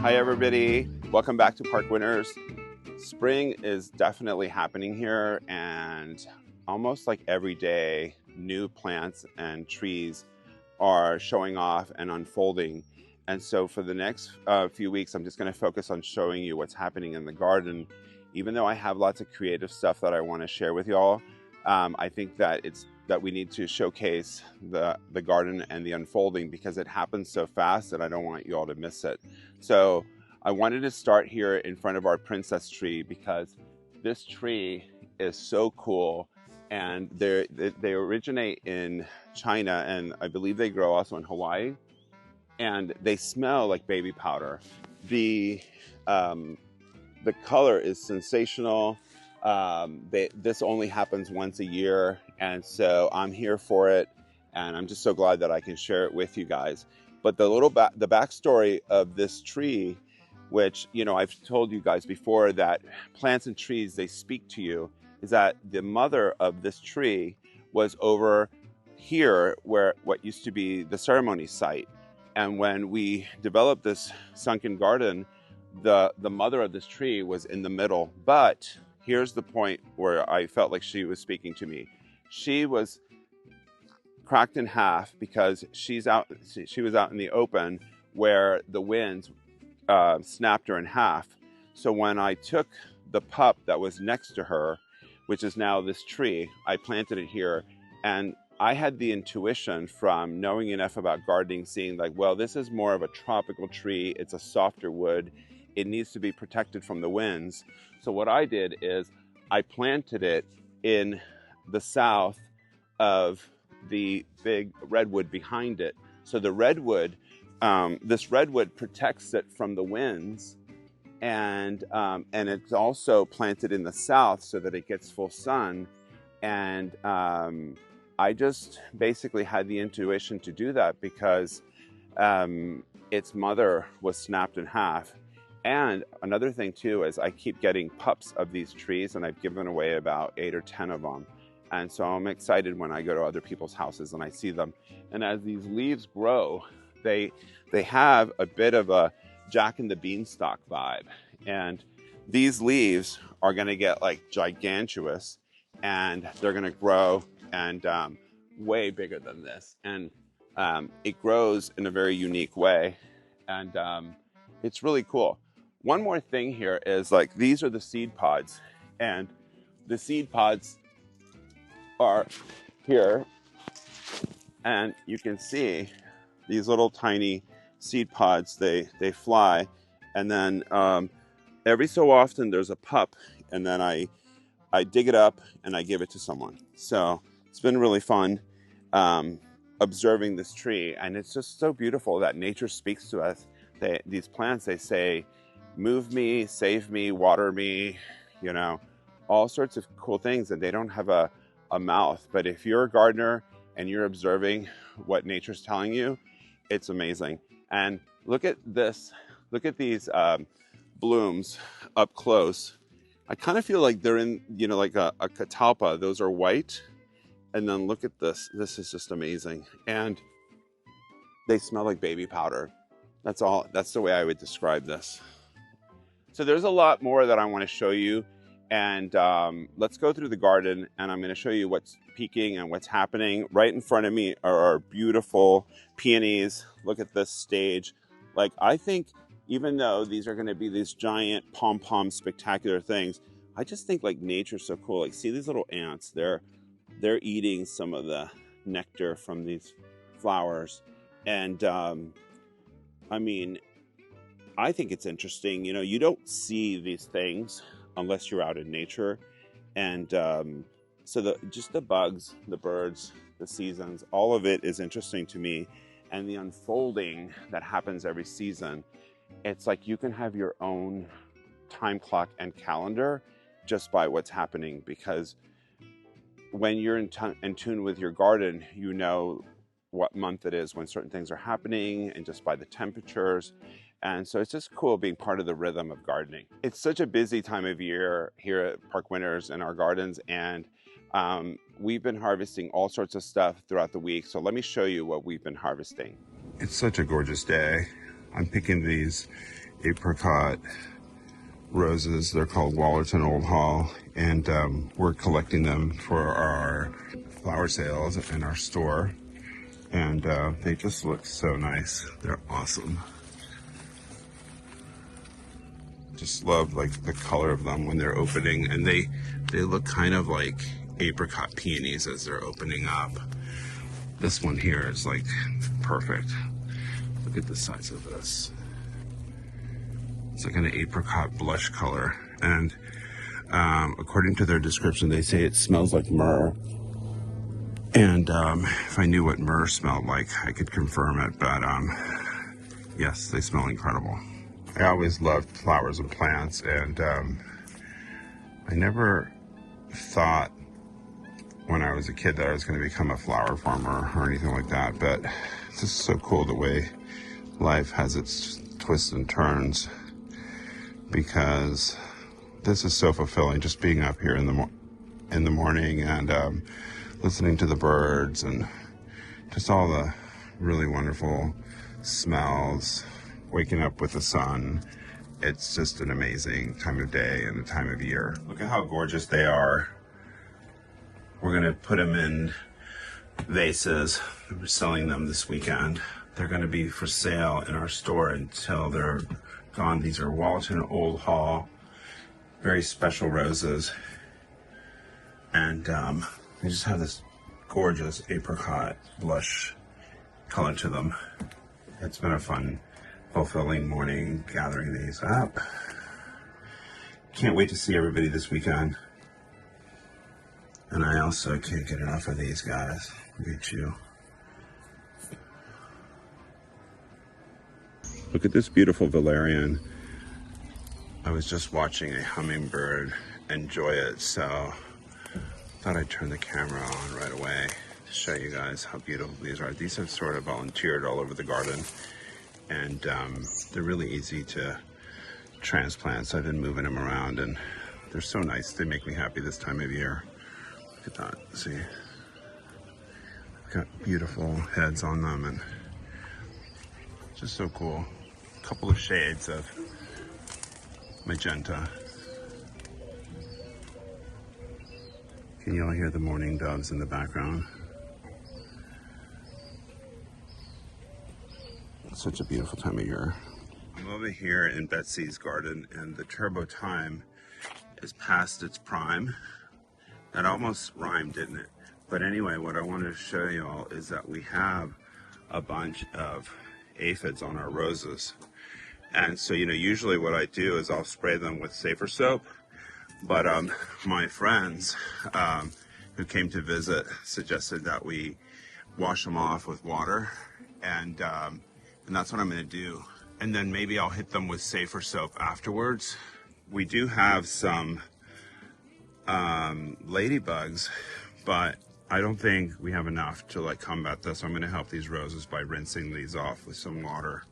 Hi everybody, welcome back to Park Winners. Spring is definitely happening here, and almost like every day new plants and trees are showing off and unfolding. And so for the next few weeks I'm just going to focus on showing you what's happening in the garden. Even though I have lots of creative stuff that I want to share with y'all, I think that we need to showcase the garden and the unfolding because it happens so fast that I don't want you all to miss it. So I wanted to start here in front of our princess tree because this tree is so cool, and they originate in China, and I believe they grow also in Hawaii, and they smell like baby powder. The color is sensational. This only happens once a year, and so I'm here for it, and I'm just so glad that I can share it with you guys. But the backstory of this tree, which, you know, I've told you guys before that plants and trees, they speak to you, is that the mother of this tree was over here where what used to be the ceremony site. And when we developed this sunken garden, the mother of this tree was in the middle. But here's the point where I felt like she was speaking to me. She was cracked in half because she was out in the open where the winds snapped her in half. So when I took the pup that was next to her, which is now this tree, I planted it here, and I had the intuition from knowing enough about gardening, seeing like, well, this is more of a tropical tree. It's a softer wood. It needs to be protected from the winds. So what I did is I planted it in the south of the big redwood behind it. So the redwood, this redwood protects it from the winds, and it's also planted in the south so that it gets full sun. And I just basically had the intuition to do that because its mother was snapped in half. And another thing too is I keep getting pups of these trees, and I've given away about 8 or 10 of them. And so I'm excited when I go to other people's houses and I see them. And as these leaves grow, they have a bit of a Jack and the Beanstalk vibe. And these leaves are going to get like gigantuous, and they're going to grow and way bigger than this. And it grows in a very unique way. And it's really cool. One more thing here is like these are the seed pods, and the seed pods are here, and you can see these little tiny seed pods. They fly, and then every so often there's a pup, and then I dig it up and I give it to someone. So it's been really fun observing this tree, and it's just so beautiful that nature speaks to us. These plants, they say, move me, save me, water me, you know, all sorts of cool things, and they don't have a mouth. But if you're a gardener and you're observing what nature's telling you, it's amazing. And look at this, look at these blooms up close. I kind of feel like they're in, you know, like a catalpa. Those are white. And then look at this. This is just amazing. And they smell like baby powder. That's all. That's the way I would describe this. So there's a lot more that I want to show you. And let's go through the garden, and I'm going to show you what's peaking and what's happening. Right in front of me are our beautiful peonies. Look at this stage. Like, I think even though these are going to be these giant pom-pom spectacular things, I just think like nature's so cool. Like, see these little ants? They're eating some of the nectar from these flowers. And I mean, I think it's interesting. You know, you don't see these things unless you're out in nature. And so just the bugs, the birds, the seasons, all of it is interesting to me. And the unfolding that happens every season, it's like you can have your own time clock and calendar just by what's happening, because when you're in tune with your garden, you know what month it is when certain things are happening, and just by the temperatures. And so it's just cool being part of the rhythm of gardening. It's such a busy time of year here at Park Winners in our gardens, and we've been harvesting all sorts of stuff throughout the week. So let me show you what we've been harvesting. It's such a gorgeous day. I'm picking these apricot roses. They're called Wallerton Old Hall, and we're collecting them for our flower sales in our store. And they just look so nice. They're awesome. Just love like the color of them when they're opening, and they look kind of like apricot peonies as they're opening up. This one here is like perfect. Look at the size of this. It's like an apricot blush color, and according to their description, they say it smells like myrrh. And if I knew what myrrh smelled like, I could confirm it. But yes, they smell incredible. I always loved flowers and plants, and I never thought when I was a kid that I was going to become a flower farmer or anything like that. But it's just so cool the way life has its twists and turns, because this is so fulfilling, just being up here in the morning and listening to the birds and just all the really wonderful smells, waking up with the sun. It's just an amazing time of day and a time of year. Look at how gorgeous they are. We're gonna put them in vases. We're selling them this weekend. They're gonna be for sale in our store until they're gone. These are Wallerton Old Hall, very special roses. And they just have this gorgeous apricot blush color to them. It's been a fun, fulfilling morning gathering these up. Can't wait to see everybody this weekend. And I also can't get enough of these guys. Look at you. Look at this beautiful Valyrian. I was just watching a hummingbird enjoy it, so thought I'd turn the camera on right away to show you guys how beautiful these are. These have sort of volunteered all over the garden, and they're really easy to transplant, so I've been moving them around, and they're so nice. They make me happy this time of year. Look at that, see? Got beautiful heads on them, and just so cool. A couple of shades of magenta. Can you all hear the mourning doves in the background? It's such a beautiful time of year. I'm over here in Betsy's garden, and the turbo time is past its prime. That almost rhymed, didn't it? But anyway, what I wanted to show you all is that we have a bunch of aphids on our roses. And so, you know, usually what I do is I'll spray them with safer soap. But my friends who came to visit suggested that we wash them off with water, and that's what I'm going to do. And then maybe I'll hit them with safer soap afterwards. We do have some ladybugs, but I don't think we have enough to like combat this. I'm going to help these roses by rinsing these off with some water.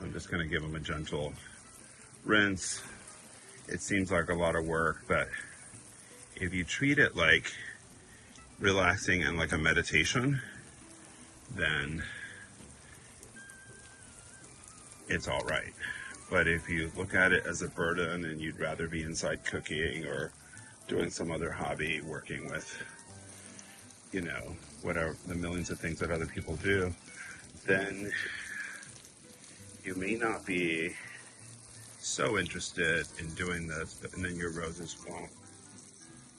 I'm just going to give them a gentle rinse. It seems like a lot of work, but if you treat it like relaxing and like a meditation, then it's all right. But if you look at it as a burden and you'd rather be inside cooking or doing some other hobby, working with, you know, whatever the millions of things that other people do, then you may not be so interested in doing this, but and then your roses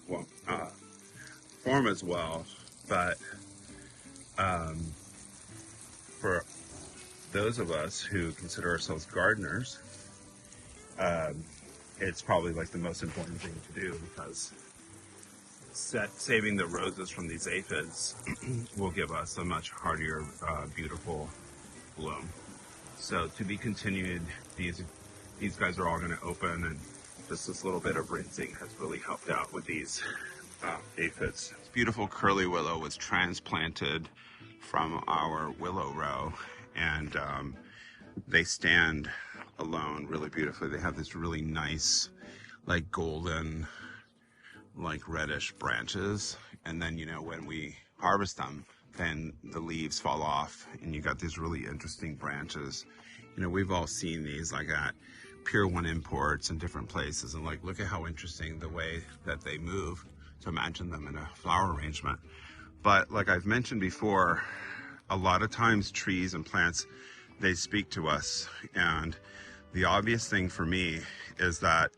won't form as well. But for those of us who consider ourselves gardeners, it's probably like the most important thing to do, because saving the roses from these aphids will give us a much hardier, beautiful bloom. So to be continued, these guys are all going to open, and just this little bit of rinsing has really helped out with these aphids. This beautiful curly willow was transplanted from our willow row, and they stand alone really beautifully. They have this really nice, like golden, like reddish branches, and then, you know, when we harvest them, then the leaves fall off and you got these really interesting branches. You know, we've all seen these like at Pier 1 Imports and different places, and like, look at how interesting the way that they move to imagine them in a flower arrangement. But like I've mentioned before, a lot of times trees and plants, they speak to us. And the obvious thing for me is that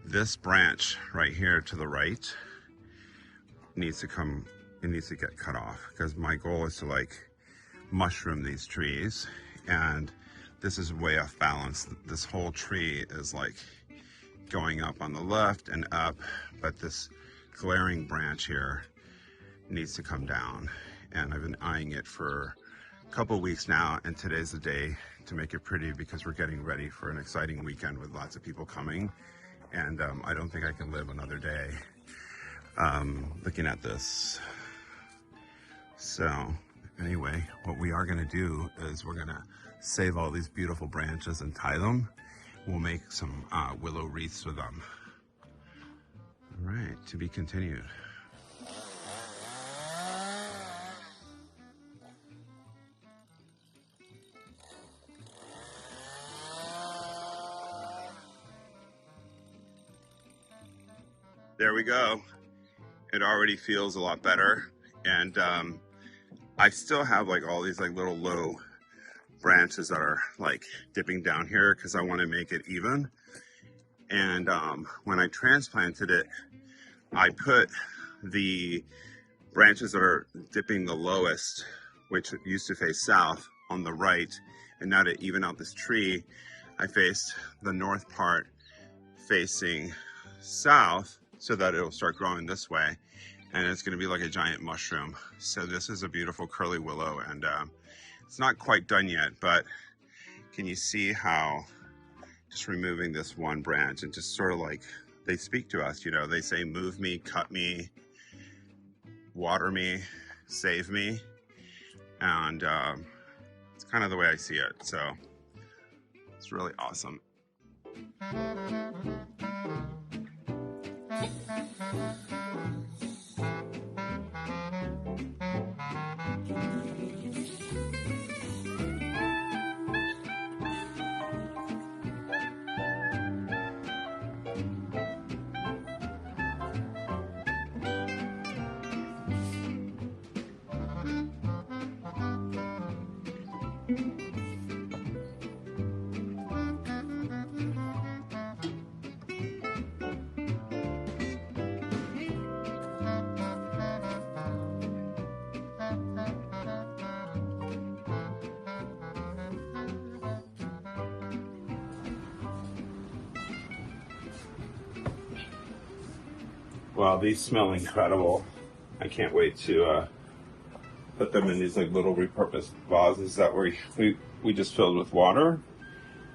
this branch right here to the right needs to come, it needs to get cut off, because my goal is to like mushroom these trees, and this is way off balance. This whole tree is like going up on the left and up, but this glaring branch here needs to come down. And I've been eyeing it for a couple weeks now, and today's the day to make it pretty, because we're getting ready for an exciting weekend with lots of people coming, and I don't think I can live another day looking at this. So anyway, what we are going to do is we're going to save all these beautiful branches and tie them. We'll make some willow wreaths with them. All right, to be continued. There we go. It already feels a lot better. And I still have like all these like little low branches that are like dipping down here because I want to make it even. And when I transplanted it, I put the branches that are dipping the lowest, which used to face south, on the right. And now to even out this tree, I faced the north part facing south, so that it'll start growing this way, and it's going to be like a giant mushroom. So this is a beautiful curly willow, and it's not quite done yet, but can you see how just removing this one branch and just sort of like, they speak to us, you know, they say move me, cut me, water me, save me, and it's kind of the way I see it. So it's really awesome. Wow, these smell incredible. I can't wait to put them in these like little repurposed vases that we just filled with water,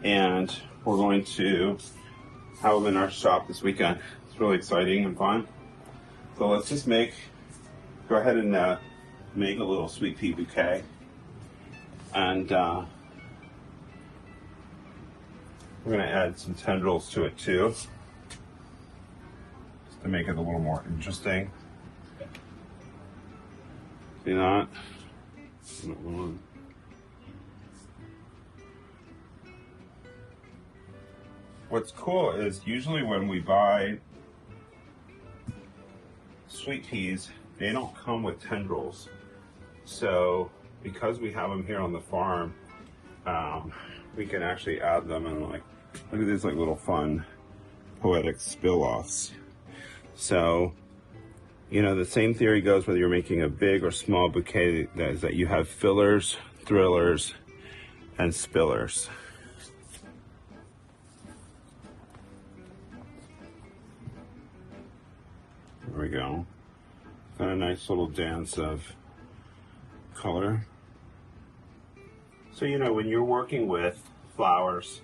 and we're going to have them in our shop this weekend. It's really exciting and fun. So let's just go ahead and make a little sweet pea bouquet, and we're going to add some tendrils to it too, to make it a little more interesting. See that? What's cool is usually when we buy sweet peas, they don't come with tendrils. So because we have them here on the farm, we can actually add them, and like, look at these like little fun poetic spill-offs. So, you know, the same theory goes whether you're making a big or small bouquet, that is that you have fillers, thrillers, and spillers. There we go. Got a nice little dance of color. So, you know, when you're working with flowers,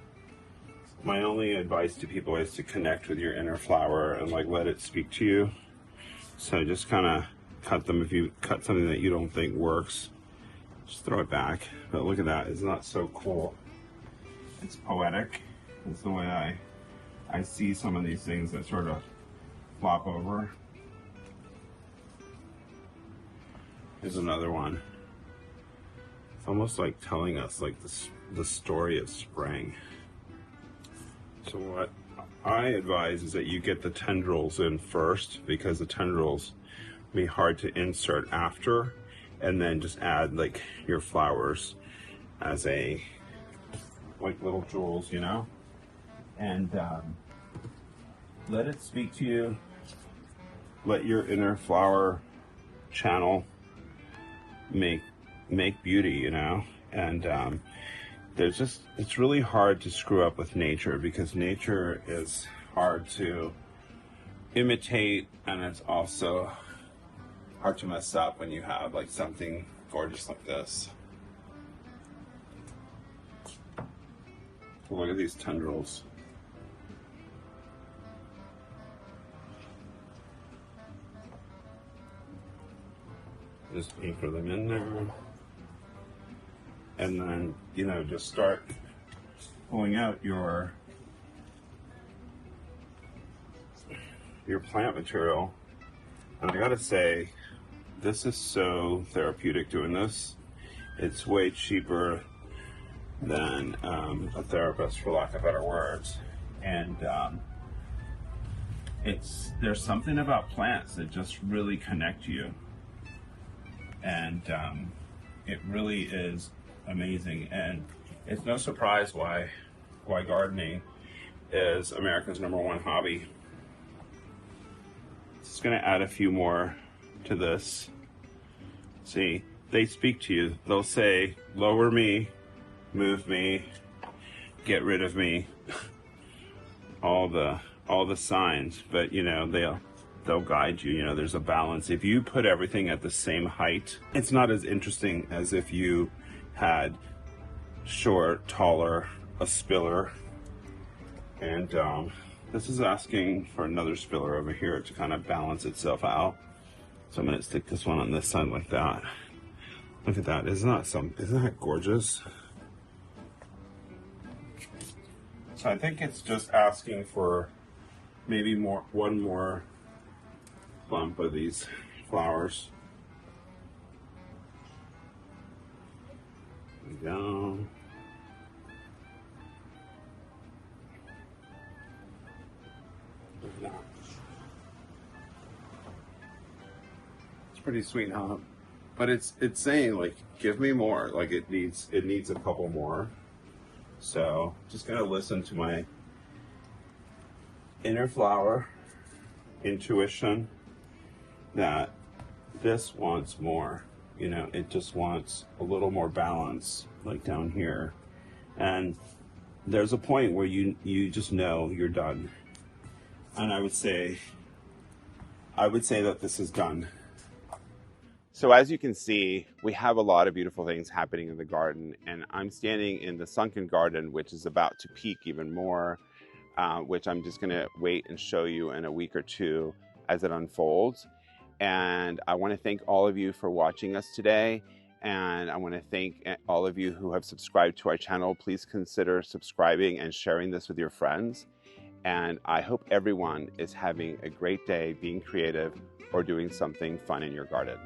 my only advice to people is to connect with your inner flower and like let it speak to you. So just kind of cut them. If you cut something that you don't think works, just throw it back. But look at that, it's not so cool. It's poetic. It's the way I see some of these things that sort of flop over. Here's another one. It's almost like telling us like the story of spring. So what I advise is that you get the tendrils in first, because the tendrils be hard to insert after, and then just add like your flowers as a like little jewels, you know, and let it speak to you. Let your inner flower channel make beauty, you know. And it's really hard to screw up with nature, because nature is hard to imitate, and it's also hard to mess up when you have like something gorgeous like this. Look at these tendrils. Just anchor them in there. And then, you know, just start pulling out your plant material. And I gotta say, this is so therapeutic doing this. It's way cheaper than a therapist, for lack of better words. And there's something about plants that just really connect you. And it really is amazing. And it's no surprise why gardening is America's #1 hobby. Just gonna add a few more to this. See, they speak to you. They'll say, lower me, move me, get rid of me. all the signs, but you know, they'll guide you. You know, there's a balance. If you put everything at the same height, it's not as interesting as if you had short, taller, a spiller. And this is asking for another spiller over here to kind of balance itself out. So I'm gonna stick this one on this side like that. Look at that. Isn't that gorgeous? So I think it's just asking for maybe one more bump of these flowers. There we go. It's pretty sweet, huh? But it's saying like, give me more. Like it needs a couple more. So just gonna listen to my inner flower intuition that this wants more. You know, it just wants a little more balance, like down here. And there's a point where you just know you're done. And I would say that this is done. So as you can see, we have a lot of beautiful things happening in the garden, and I'm standing in the sunken garden, which is about to peak even more, which I'm just gonna wait and show you in a week or two as it unfolds. And I wanna thank all of you for watching us today. And I wanna thank all of you who have subscribed to our channel. Please consider subscribing and sharing this with your friends. And I hope everyone is having a great day being creative or doing something fun in your garden.